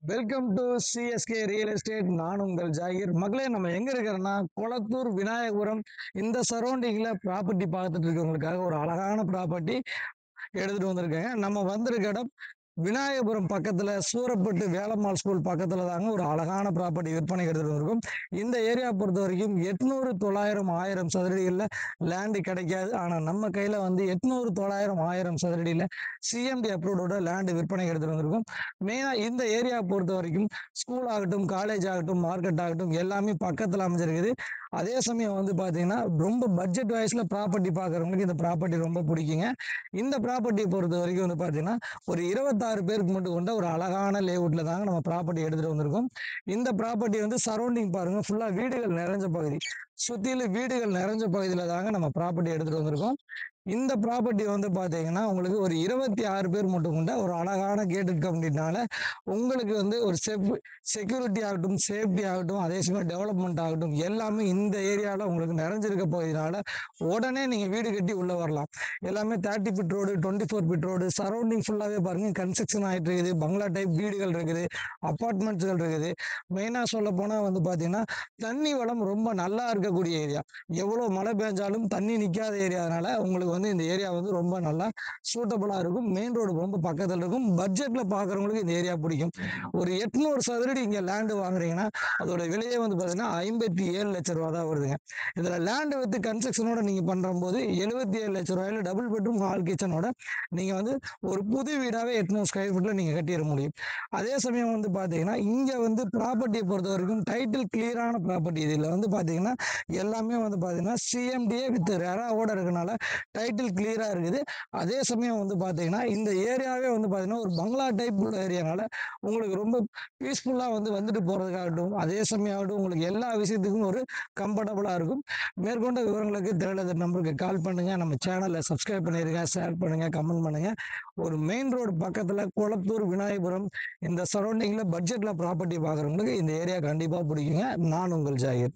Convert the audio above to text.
Welcome to CSK real estate. நான் உங்கள் ஜாகிர். மகளே, நம்ம எங்க இருக்கிறோம்னா கொளத்தூர் விநாயகபுரம். இந்த சரௌண்டிங்ல ப்ராப்பர்ட்டி பார்த்துட்டு இருக்கவங்களுக்காக ஒரு அழகான ப்ராப்பர்ட்டி எடுத்துட்டு வந்திருக்கேங்க. நம்ம வந்திருக்க இடம் விநாயகபுரம் பக்கத்துல சூரப்பட்டு வேலம்மாள் ஸ்கூல் பக்கத்துல தாங்க ஒரு அழகான ப்ராப்பர்ட்டி விற்பனை எடுத்துட்டு வந்திருக்கும். இந்த ஏரியா பொறுத்த வரைக்கும் 800, 900, 1000 சதுரடிகளில் லேண்டு கிடைக்காது. ஆனா நம்ம கையில வந்து 800, 900, 1000 சதுரடியில சிஎம்டி அப்ரூவோட லேண்டு விற்பனை எடுத்துட்டு வந்திருக்கும். மெயினா இந்த ஏரியா பொறுத்த வரைக்கும் ஸ்கூல் ஆகட்டும், காலேஜ் ஆகட்டும், மார்க்கெட் ஆகட்டும் எல்லாமே பக்கத்துல அமைஞ்சிருக்குது. அதே சமயம் வந்து பாத்தீங்கன்னா ரொம்ப பட்ஜெட் வைஸ்ல ப்ராப்பர்ட்டி பார்க்குறவங்களுக்கு இந்த ப்ராப்பர்ட்டி ரொம்ப பிடிக்குங்க. இந்த ப்ராப்பர்ட்டியை பொறுத்த வரைக்கும் வந்து பாத்தீங்கன்னா ஒரு 26 பேருக்கு மட்டும் கொண்ட ஒரு அழகான லேஅவுட்ல தாங்க நம்ம ப்ராப்பர்ட்டி எடுத்துட்டு வந்திருக்கோம். இந்த ப்ராப்பர்ட்டி வந்து சரௌண்டிங் பாருங்க, ஃபுல்லா வீடுகள் நிறைஞ்ச பகுதி. சுத்திலும் வீடுகள் நிறைஞ்ச பகுதியில தாங்க நம்ம ப்ராப்பர்ட்டி எடுத்துட்டு வந்திருக்கோம். இந்த ப்ராப்பர்ட்டி வந்து பாத்தீங்கன்னா உங்களுக்கு ஒரு 26 பேர் மட்டும் கொண்ட ஒரு அழகான கேட்டட் கம்யூனிட்டினால உங்களுக்கு வந்து ஒரு செக்யூரிட்டி ஆகட்டும், சேஃப்டி ஆகட்டும், அதே சமயம் டெவலப்மெண்ட் ஆகட்டும் எல்லாமே இந்த ஏரியாவில் உங்களுக்கு நிறைஞ்சிருக்க போகிறதுனால உடனே நீங்க வீடு கட்டி உள்ள வரலாம். எல்லாமே 30 feet road, 24 feet road, surrounding ஃபுல்லாவே பாருங்க கன்ஸ்ட்ரக்ஷன் ஆகிட்டு இருக்குது. பங்களா டைப் வீடுகள் இருக்குது, அப்பார்ட்மெண்ட்ஸ்கள் இருக்குது. மெயினா சொல்ல போனா வந்து பாத்தீங்கன்னா தண்ணி வளம் ரொம்ப நல்லா இருக்கக்கூடிய ஏரியா. எவ்வளவு மழை பெஞ்சாலும் தண்ணி நிக்காத ஏரியானால உங்களுக்கு வந்து இந்த ஏரியா வந்து ரொம்ப நல்லா சூட்டபிளா இருக்கும். மெயின் ரோடு ரொம்ப பக்கத்துல இருக்கும். பட்ஜெட்ல பாக்குறவங்களுக்கு இந்த ஏரியா பிடிக்கும். ஒரு 800 சதுரடி இங்க லேண்டு வாங்குறீங்கன்னா அதோட விலையே வந்து பாத்தீங்கன்னா 57 லட்சம் ரூபா தான் வருதுங்க. இதுல லேண்டு வித்து கன்ஸ்ட்ரக்ஷனோட நீங்க பண்ற போது 77 லட்சம் ரூபாயில டபுள் பெட்ரூம் ஹால் கிச்சனோட நீங்க வந்து ஒரு புது வீடாவே 800 ஸ்கொயர் ஃபீட்ல நீங்க கட்டிட முடியும். அதே சமயம் வந்து பாத்தீங்கன்னா இங்க வந்து ப்ராப்பர்ட்டியை பொறுத்த வரைக்கும் டைட்டில் கிளியரான ப்ராப்பர்ட்டி. இதுல வந்து பாத்தீங்கன்னா எல்லாமே வந்து பாத்தீங்கன்னா சிஎம்டிஏ வித் ரெராவோட இருக்கனால டைட்டில் கிளியரா இருக்குது. அதே சமயம் வந்து பாத்தீங்கன்னா இந்த ஏரியாவே வந்து பாத்தீங்கன்னா ஒரு பங்களா டைப் உள்ள ஏரியானால உங்களுக்கு ரொம்ப பீஸ்ஃபுல்லா வந்து வந்துட்டு போறதுக்காகட்டும், அதே சமயம் ஆகட்டும் உங்களுக்கு எல்லா விஷயத்துக்கும் ஒரு கம்ஃபர்டபுளா இருக்கும். மேற்கொண்ட விவரங்களுக்கு தேவையான நம்பருக்கு கால் பண்ணுங்க. நம்ம சேனலை சப்ஸ்கிரைப் பண்ணிருங்க, ஷேர் பண்ணுங்க, கமெண்ட் பண்ணுங்க. ஒரு மெயின் ரோடு பக்கத்துல கொளத்தூர் விநாயகபுரம் இந்த சரௌண்டிங்ல பட்ஜெட்ல ப்ராப்பர்ட்டி பாக்குறவங்களுக்கு இந்த ஏரியா கண்டிப்பா பிடிக்குங்க. நான் உங்கள் ஜாகிர்.